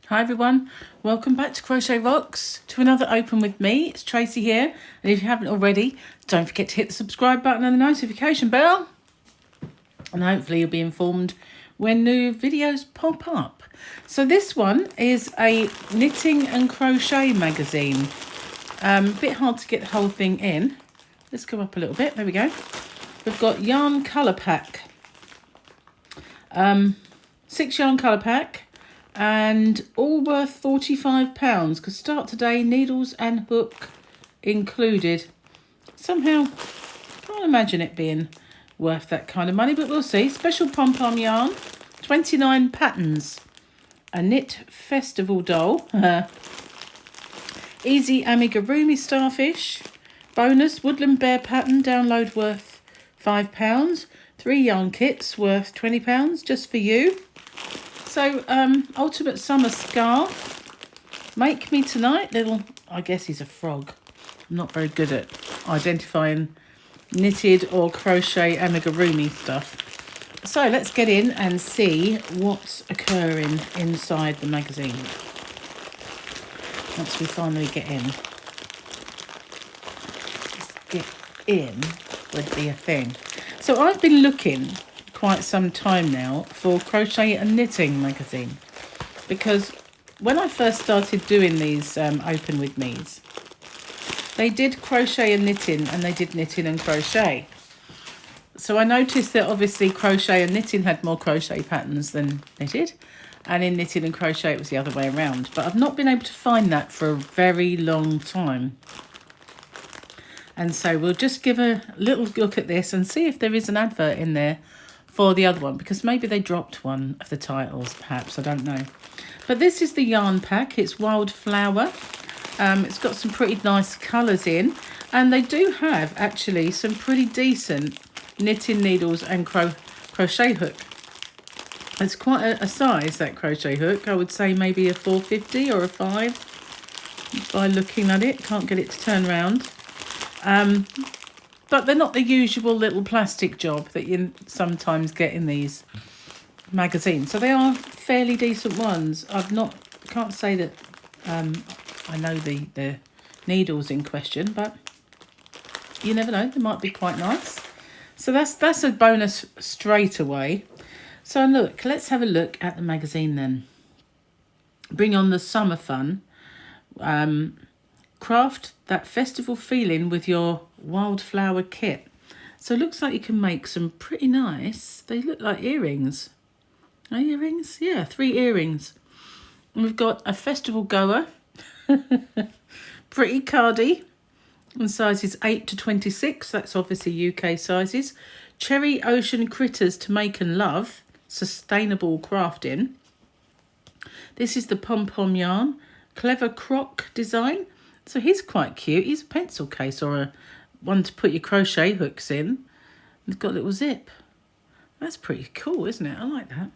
Hi everyone, welcome back to CrochetRocks, to another open with me. It's Tracy here, and if you haven't already, don't forget to hit the subscribe button and the notification bell, and hopefully you'll be informed when new videos pop up. So this one is a knitting and crochet magazine. A bit hard to get the whole thing in. Let's go up a little bit, there we go. We've got yarn colour pack, 6 yarn colour pack, and all worth £45, because start today, needles and hook included. Somehow, can't imagine it being worth that kind of money, but we'll see. Special pom-pom yarn, 29 patterns, a knit festival doll, easy amigurumi starfish, bonus woodland bear pattern download worth £5, 3 yarn kits worth £20 just for you. So, ultimate summer scarf, make me tonight, little, I guess he's a frog. I'm not very good at identifying knitted or crochet amigurumi stuff. So let's get in and see what's occurring inside the magazine. Once we finally get in. Let's get in would be a thing. So I've been looking quite some time now for Crochet and Knitting magazine, because when I first started doing these open with me's, they did crochet and knitting, and they did knitting and crochet. So I noticed that obviously crochet and knitting had more crochet patterns than knitted, and in knitting and crochet it was the other way around. But I've not been able to find that for a very long time. And so we'll just give a little look at this and see if there is an advert in there for the other one, because maybe they dropped one of the titles, perhaps, I don't know. But this is the yarn pack. It's Wildflower. It's got some pretty nice colours in, and they do have actually some pretty decent knitting needles and crochet hook. It's quite a size, that crochet hook. I would say maybe a 450 or a 5 by looking at it. Can't get it to turn around. But they're not the usual little plastic job that you sometimes get in these magazines. So they are fairly decent ones. Can't say that I know the needles in question, but you never know. They might be quite nice. So that's a bonus straight away. So look, let's have a look at the magazine then. Bring on the summer fun. Craft that festival feeling with your Wildflower kit. So it looks like you can make some pretty nice, they look like earrings. Are earrings? Yeah, 3 earrings. And we've got a festival goer, pretty cardi, and sizes 8 to 26, that's obviously UK sizes. Cherry ocean critters to make and love, sustainable crafting. This is the pom-pom yarn, clever croc design. So he's quite cute. He's a pencil case or a one to put your crochet hooks in. It's got a little zip. That's pretty cool, isn't it? I like that.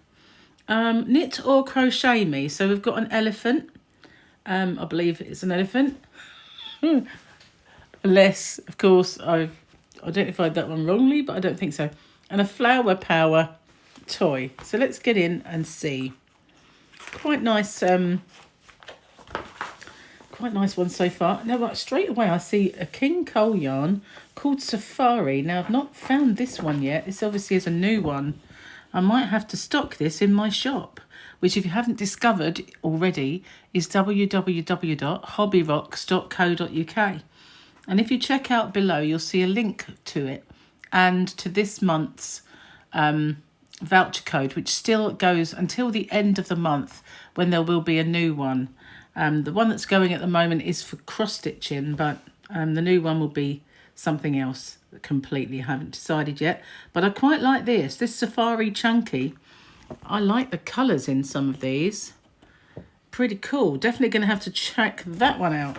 Knit or crochet me. So we've got an elephant. I believe it's an elephant. Unless, of course, I've identified that one wrongly, but I don't think so. And a flower power toy. So let's get in and see. Quite nice. Quite nice one so far. Now, right, straight away I see a King Cole yarn called Safari. Now, I've not found this one yet. This obviously is a new one. I might have to stock this in my shop, which, if you haven't discovered already, is www.hobbyrocks.co.uk. And if you check out below, you'll see a link to it and to this month's voucher code, which still goes until the end of the month, when there will be a new one. The one that's going at the moment is for cross-stitching, but the new one will be something else completely. I haven't decided yet. But I quite like this. This Safari Chunky. I like the colours in some of these. Pretty cool. Definitely going to have to check that one out.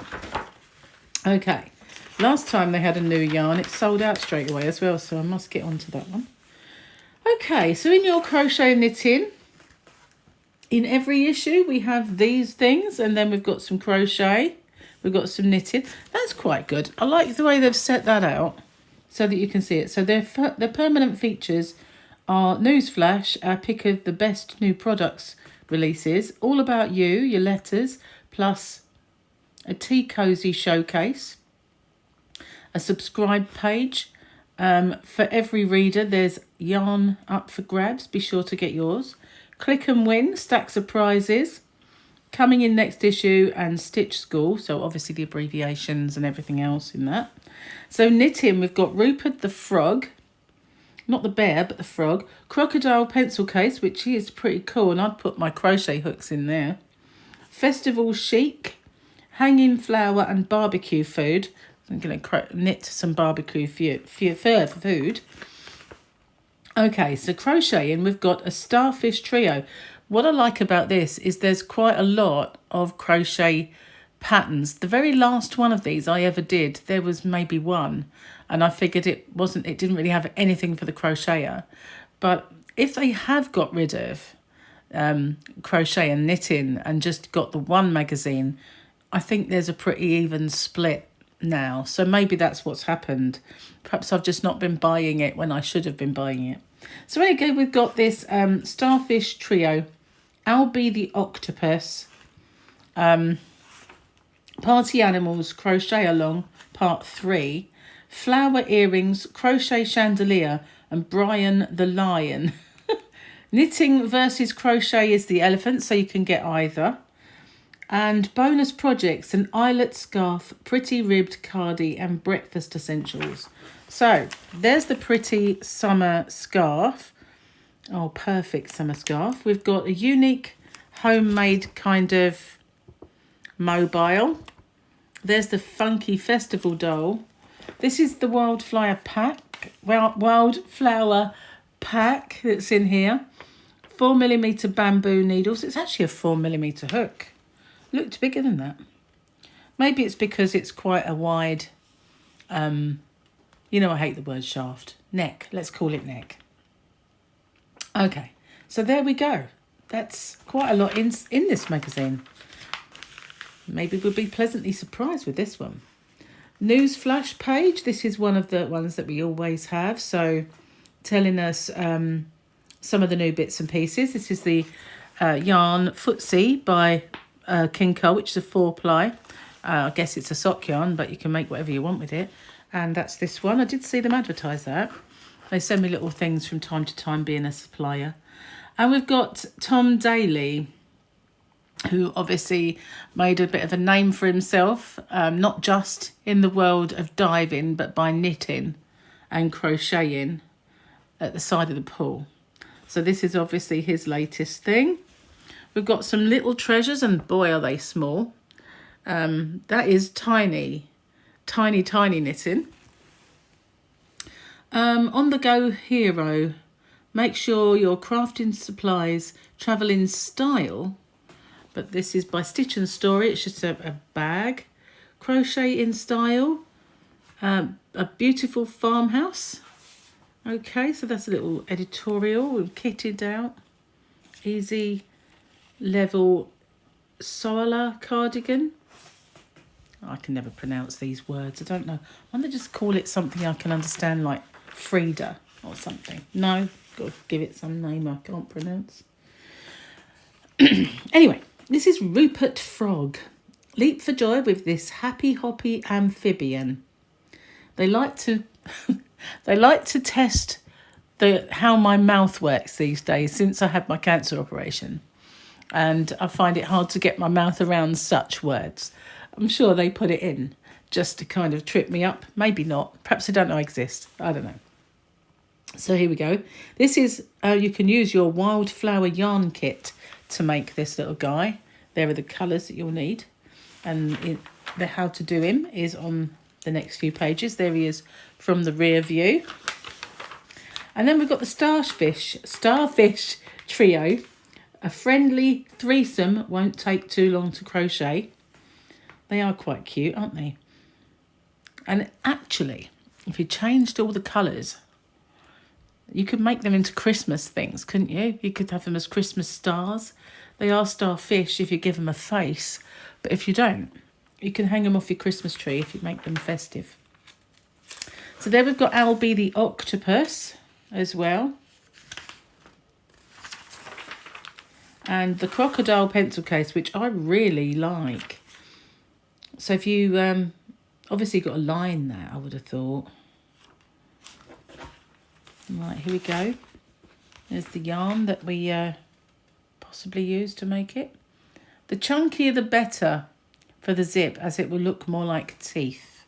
Okay. Last time they had a new yarn, it sold out straight away as well, so I must get onto that one. Okay, so in your crochet knitting, in every issue, we have these things, and then we've got some crochet, we've got some knitting. That's quite good. I like the way they've set that out so that you can see it. So their permanent features are newsflash, our pick of the best new products releases. All About You, your letters, plus a tea cozy showcase, a subscribe page. For every reader, there's yarn up for grabs. Be sure to get yours. Click and Win, stacks of prizes. Coming in next issue, and Stitch School. So obviously the abbreviations and everything else in that. So knitting, we've got Rupert the Frog. Not the bear, but the frog. Crocodile pencil case, which is pretty cool. And I'd put my crochet hooks in there. Festival chic. Hanging flower and barbecue food. I'm going to knit some barbecue food. Okay, so crocheting, we've got a Starfish Trio. What I like about this is there's quite a lot of crochet patterns. The very last one of these I ever did, there was maybe one, and I figured it didn't really have anything for the crocheter. But if they have got rid of crochet and knitting and just got the one magazine, I think there's a pretty even split now. So maybe that's what's happened. Perhaps I've just not been buying it when I should have been buying it. So anyway, we've got this Starfish Trio. I'll Be the Octopus. Party Animals Crochet Along Part 3. Flower Earrings, Crochet Chandelier, and Brian the Lion. Knitting versus Crochet is the Elephant, so you can get either. And bonus projects, an eyelet scarf, pretty ribbed cardie, and breakfast essentials. So there's the pretty summer scarf. Oh, perfect summer scarf. We've got a unique homemade kind of mobile. There's the funky festival doll. This is the wildflower pack that's in here. 4mm bamboo needles. It's actually a 4mm hook. Looked bigger than that. Maybe it's because it's quite a wide, I hate the word shaft. Neck. Let's call it neck. Okay, so there we go. That's quite a lot in this magazine. Maybe we'll be pleasantly surprised with this one. News flash page. This is one of the ones that we always have. So telling us some of the new bits and pieces. This is the yarn Footsie by King Cole, which is a 4-ply. I guess it's a sock yarn, but you can make whatever you want with it. And that's this one. I did see them advertise that. They send me little things from time to time, being a supplier. And we've got Tom Daly, who obviously made a bit of a name for himself, not just in the world of diving, but by knitting and crocheting at the side of the pool. So this is obviously his latest thing. We've got some little treasures, and boy, are they small. That is tiny, tiny, tiny knitting. On the go hero, make sure your crafting supplies travel in style. But this is by Stitch and Story. It's just a bag. Crochet in style. A beautiful farmhouse. Okay, so that's a little editorial. We've kitted out. Easy level Sola cardigan. I can never pronounce these words. I don't know. Why don't they just call it something I can understand, like Frida or something? No, got to give it some name I can't pronounce. Anyway, this is Rupert Frog. Leap for joy with this happy hoppy amphibian. They like to test how my mouth works these days since I had my cancer operation. And I find it hard to get my mouth around such words. I'm sure they put it in just to kind of trip me up. Maybe not. Perhaps they don't know I exist. I don't know. So here we go. This is, you can use your wildflower yarn kit to make this little guy. There are the colours that you'll need. And the how to do him is on the next few pages. There he is from the rear view. And then we've got the Starfish Trio. A friendly threesome won't take too long to crochet. They are quite cute, aren't they? And actually, if you changed all the colours, you could make them into Christmas things, couldn't you? You could have them as Christmas stars. They are starfish if you give them a face. But if you don't, you can hang them off your Christmas tree if you make them festive. So there we've got I'll Be the Octopus as well. and the crocodile pencil case, which I really like. So if you obviously got to line that, I would have thought. Right, here we go. There's the yarn that we possibly used to make it. The chunkier the better for the zip, as it will look more like teeth.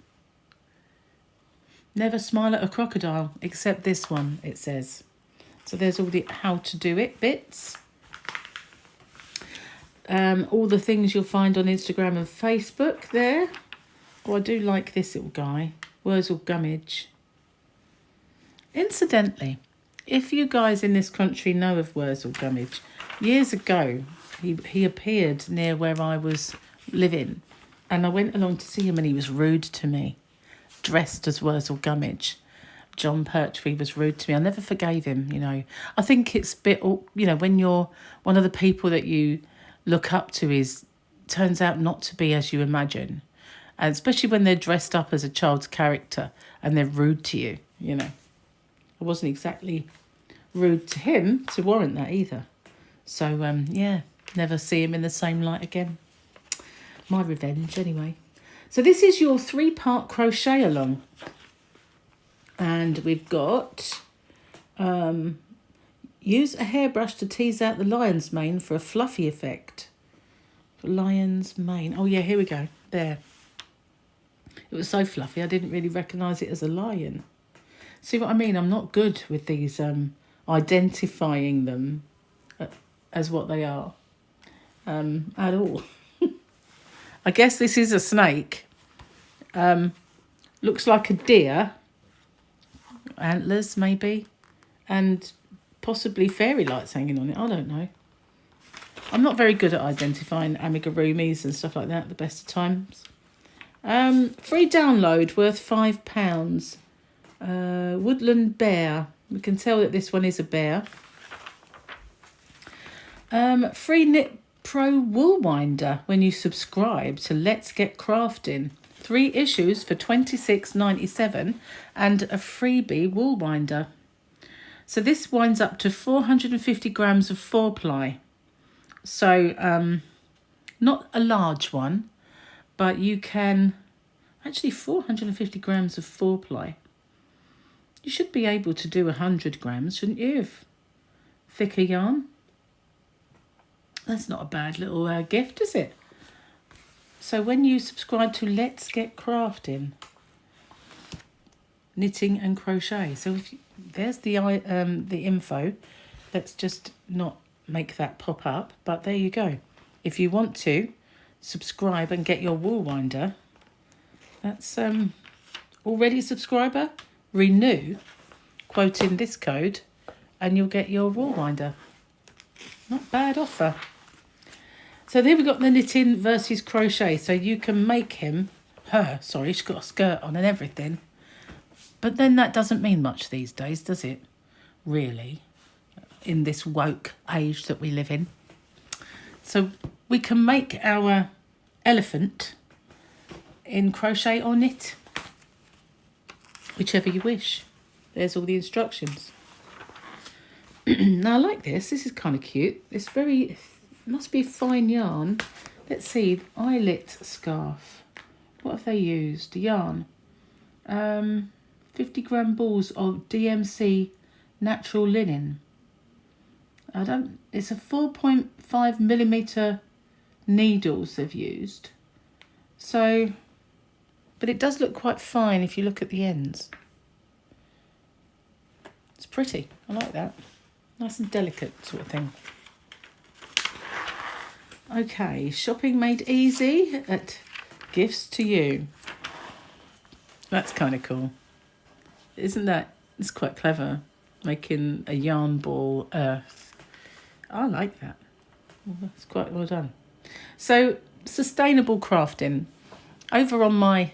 Never smile at a crocodile, except this one, it says. So there's all the how to do it bits. All the things you'll find on Instagram and Facebook there. Oh, I do like this little guy, Wurzel Gummidge. Incidentally, if you guys in this country know of Wurzel Gummidge, years ago he appeared near where I was living, and I went along to see him, and he was rude to me, dressed as Wurzel Gummidge. John Pertwee was rude to me. I never forgave him, you know. I think it's a bit, you know, when you're one of the people that you look up to turns out not to be as you imagine. And especially when they're dressed up as a child's character and they're rude to you, you know. I wasn't exactly rude to him to warrant that either. So, yeah, never see him in the same light again. My revenge, anyway. So this is your 3-part crochet along. And we've got... use a hairbrush to tease out the lion's mane for a fluffy effect. Lion's mane. Oh, yeah, here we go. There. It was so fluffy, I didn't really recognise it as a lion. See what I mean? I'm not good with these identifying them as what they are at all. I guess this is a snake. Looks like a deer. Antlers, maybe. And possibly fairy lights hanging on it. I don't know. I'm not very good at identifying amigurumis and stuff like that at the best of times. Free download worth £5. Woodland bear. We can tell that this one is a bear. Free Knit Pro wool winder when you subscribe to Let's Get Crafting. 3 issues for $26.97 and a freebie wool winder. So this winds up to 450 grams of 4-ply. So not a large one, but you can... Actually, 450 grams of 4-ply. You should be able to do 100 grams, shouldn't you, of thicker yarn? That's not a bad little gift, is it? So when you subscribe to Let's Get Crafting, knitting and crochet. So if you, there's the info. Let's just not make that pop up. But there you go. If you want to subscribe and get your wool winder, that's already a subscriber. Renew, quote in this code, and you'll get your wool winder. Not bad offer. So there we've got the knitting versus crochet. So you can make him, she's got a skirt on and everything. But then that doesn't mean much these days, does it? Really, in this woke age that we live in. So we can make our elephant in crochet or knit, whichever you wish. There's all the instructions. Now I like this. This is kind of cute. It's very... must be fine yarn. Let's see. Eyelet scarf. What have they used? Yarn. 50 gram balls of DMC natural linen. It's a 4.5 millimeter needles they've used. So, but it does look quite fine if you look at the ends. It's pretty. I like that. Nice and delicate sort of thing. Okay, shopping made easy at Gifts to You. That's kind of cool. Isn't that? It's quite clever. Making a yarn ball earth. I like that. That's quite well done. So, sustainable crafting. Over on my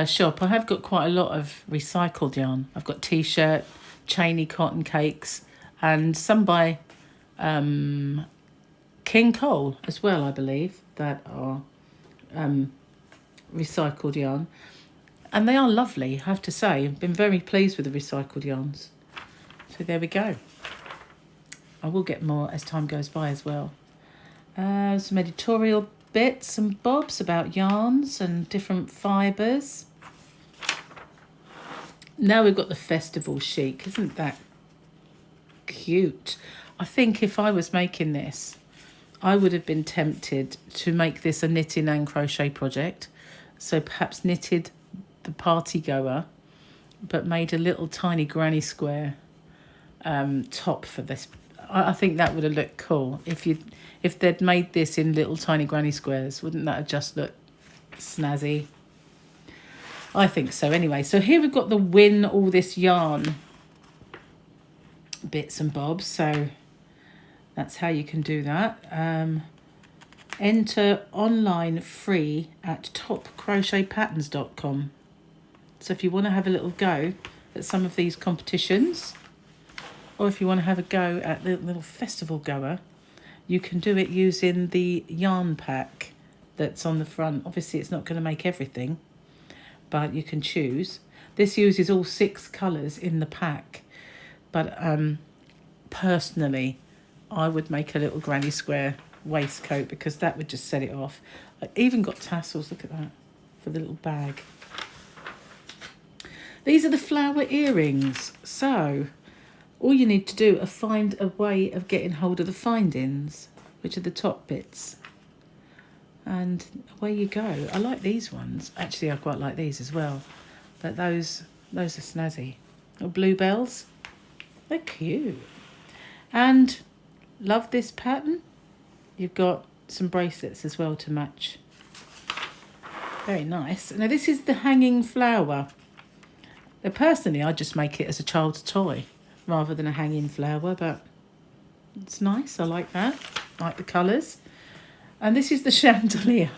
shop, I have got quite a lot of recycled yarn. I've got t-shirt, chainy cotton cakes, and some by King Cole as well, I believe, that are recycled yarn. And they are lovely, I have to say. I've been very pleased with the recycled yarns. So there we go. I will get more as time goes by as well. Some editorial bits and bobs about yarns and different fibres. Now we've got the festival chic. Isn't that cute? I think if I was making this, I would have been tempted to make this a knitting and crochet project. So perhaps knitted the party goer, but made a little tiny granny square top for this. I think that would have looked cool if they'd made this in little tiny granny squares. Wouldn't that have just looked snazzy? I think so anyway. So here we've got the win all this yarn bits and bobs. So that's how you can do that. Enter online free at topcrochetpatterns.com. So if you want to have a little go at some of these competitions, or if you want to have a go at the little festival goer, you can do it using the yarn pack that's on the front. Obviously it's not going to make everything, but you can choose. This uses all 6 colours in the pack, but personally I would make a little granny square waistcoat because that would just set it off. I even got tassels, look at that, for the little bag. These are the flower earrings. So all you need to do is find a way of getting hold of the findings, which are the top bits. And away you go. I like these ones. Actually, I quite like these as well. But those are snazzy. Little bluebells. They're cute. And love this pattern. You've got some bracelets as well to match. Very nice. Now this is the hanging flower. Now, personally, I just make it as a child's toy rather than a hanging flower, but it's nice. I like that. I like the colours. And this is the chandelier.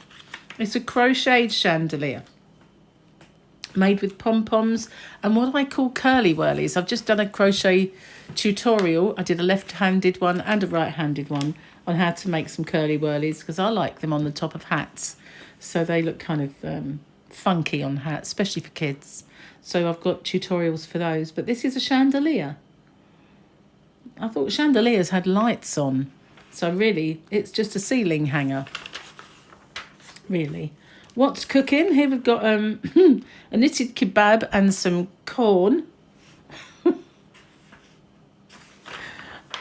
It's a crocheted chandelier made with pom-poms and what I call curly whirlies. I've just done a crochet tutorial. I did a left-handed one and a right-handed one on how to make some curly whirlies because I like them on the top of hats. So they look kind of funky on hats, especially for kids. So I've got tutorials for those. But this is a chandelier. I thought chandeliers had lights on. So really, it's just a ceiling hanger. Really. What's cooking? Here we've got a knitted kebab and some corn.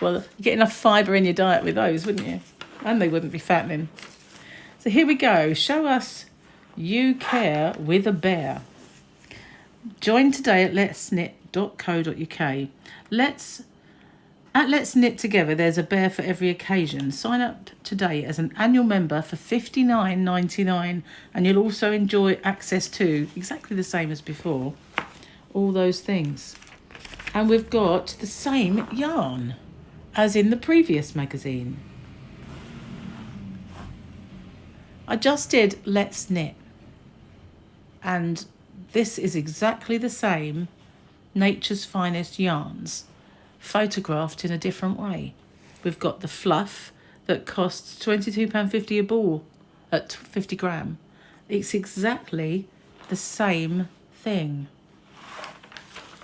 Well, you get enough fibre in your diet with those, wouldn't you? And they wouldn't be fattening. So here we go. Show us you care with a bear. Join today at letsknit.co.uk. At Let's Knit Together, there's a bear for every occasion. Sign up today as an annual member for $59.99 and you'll also enjoy access to, exactly the same as before, all those things. And we've got the same yarn as in the previous magazine. I just did Let's Knit and this is exactly the same Nature's Finest yarns, photographed in a different way. We've got the fluff that costs £22.50 a ball at 50 gram. It's exactly the same thing.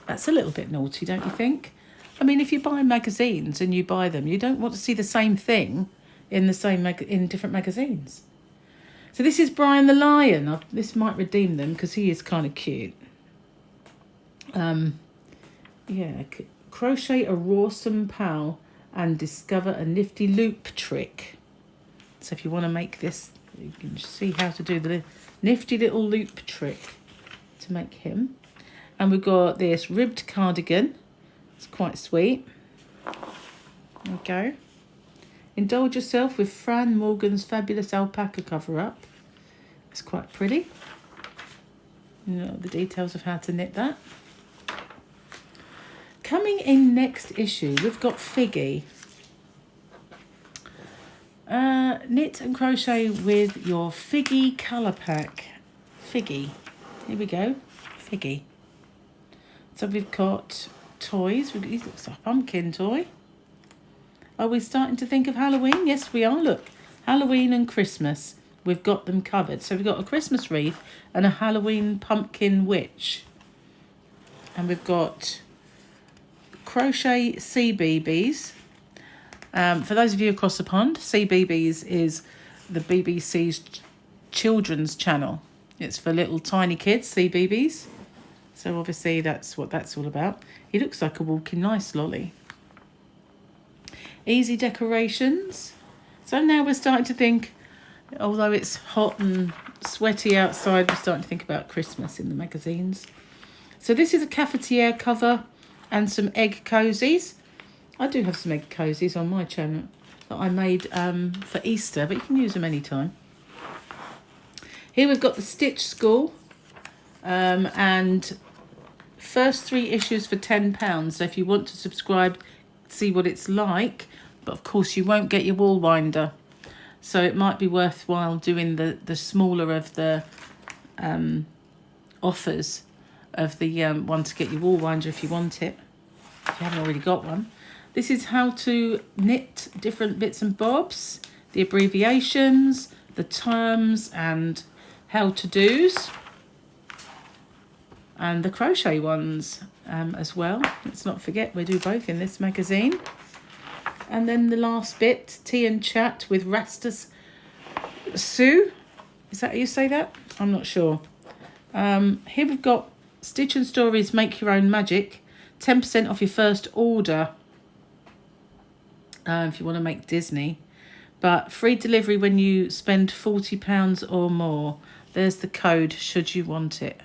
That's a little bit naughty, don't you think? I mean, if you buy magazines and you buy them, you don't want to see the same thing in the same in different magazines. So this is Brian the Lion. This might redeem them because he is kind of cute. Yeah. Crochet a rawsome pal and discover a nifty loop trick. So if you want to make this, you can see how to do the nifty little loop trick to make him. And we've got this ribbed cardigan. It's quite sweet. There we go. Indulge yourself with Fran Morgan's fabulous alpaca cover-up. It's quite pretty. You know the details of how to knit that. Coming in next issue, we've got Figgy. Knit and crochet with your Figgy colour pack. Figgy. Here we go. Figgy. So we've got toys. It looks like a pumpkin toy. Are we starting to think of Halloween? Yes, we are. Look, Halloween and Christmas. We've got them covered. So we've got a Christmas wreath and a Halloween pumpkin witch. And we've got crochet CBeebies, For those of you across the pond, CBeebies is the BBC's children's channel. It's for little tiny kids, CBeebies. So obviously that's what that's all about. He looks like a walking nice lolly. Easy decorations. So now we're starting to think, although it's hot and sweaty outside, we're starting to think about Christmas in the magazines. So this is a cafetiere cover and some egg cozies. I do have some egg cozies on my channel that I made for Easter, but you can use them anytime. Here we've got the Stitch School, and first 3 issues for £10. So if you want to subscribe, see what it's like, but of course you won't get your wall winder. So it might be worthwhile doing the smaller of the offers of the one to get your wall winder if you want it, if you haven't already got one. This is how to knit different bits and bobs, the abbreviations, the terms and how-to-dos, and the crochet ones as well. Let's not forget we do both in this magazine. And then the last bit, Tea and Chat with Rastus Sue. Is that how you say that? I'm not sure. Here we've got Stitch and Stories Make Your Own Magic. 10% off your first order if you want to make Disney. But free delivery when you spend £40 or more. There's the code should you want it.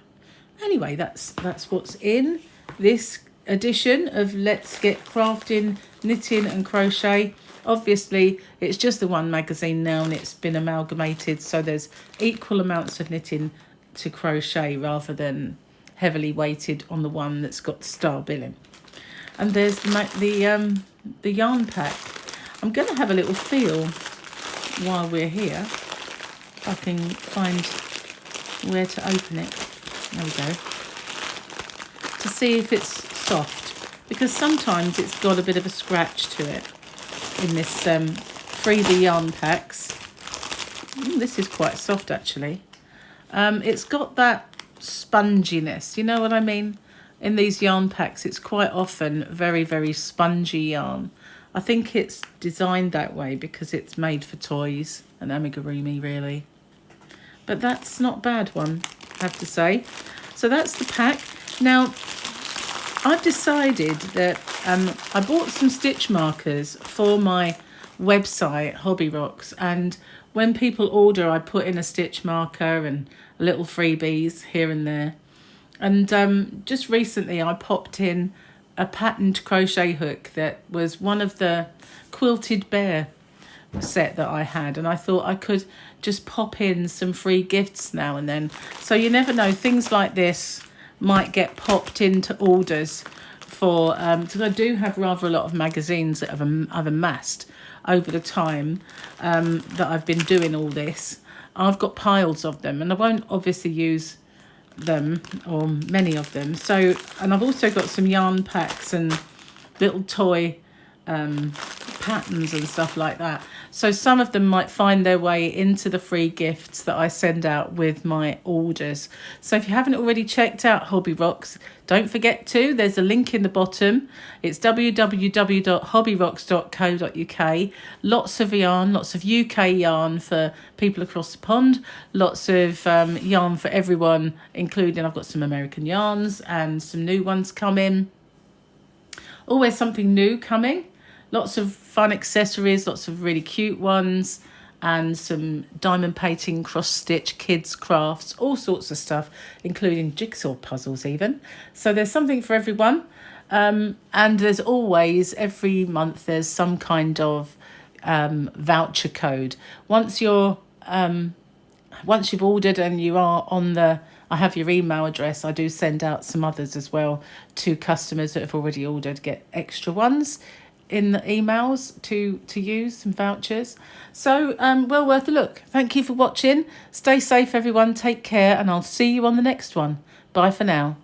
Anyway, that's what's in this edition of Let's Get Crafting, Knitting and Crochet. Obviously, it's just the one magazine now and it's been amalgamated, so there's equal amounts of knitting to crochet rather than heavily weighted on the one that's got the star billing. And there's the yarn pack. I'm going to have a little feel while we're here. If I can find where to open it. There we go. To see if it's soft, because sometimes it's got a bit of a scratch to it in this freebie yarn packs. This is quite soft actually. It's got that sponginess, you know what I mean? In these yarn packs, it's quite often very, very spongy yarn. I think it's designed that way because it's made for toys and amigurumi, really. But that's not a bad one, I have to say. So that's the pack. Now, I've decided that I bought some stitch markers for my website, CrochetRocks, and when people order, I put in a stitch marker and little freebies here and there. And just recently I popped in a patterned crochet hook that was one of the quilted bear set that I had, and I thought I could just pop in some free gifts now and then. So you never know, things like this might get popped into orders for because I do have rather a lot of magazines that I've amassed over the time that I've been doing all this. I've got piles of them and I won't obviously use them or many of them. So, and I've also got some yarn packs and little toy patterns and stuff like that. So some of them might find their way into the free gifts that I send out with my orders. So if you haven't already checked out CrochetRocks, don't forget to. There's a link in the bottom. It's www.CrochetRocks.co.uk. Lots of yarn, lots of UK yarn for people across the pond. Lots of yarn for everyone, including I've got some American yarns and some new ones coming. Always something new coming. Lots of fun accessories, lots of really cute ones, and some diamond painting, cross stitch, kids crafts, all sorts of stuff, including jigsaw puzzles even. So there's something for everyone. And there's always, every month, there's some kind of voucher code. Once you've ordered and you are on the, I have your email address, I do send out some others as well to customers that have already ordered, get extra ones in the emails to use, some vouchers. So well worth a look. Thank you for watching. Stay safe everyone, take care, and I'll see you on the next one. Bye for now.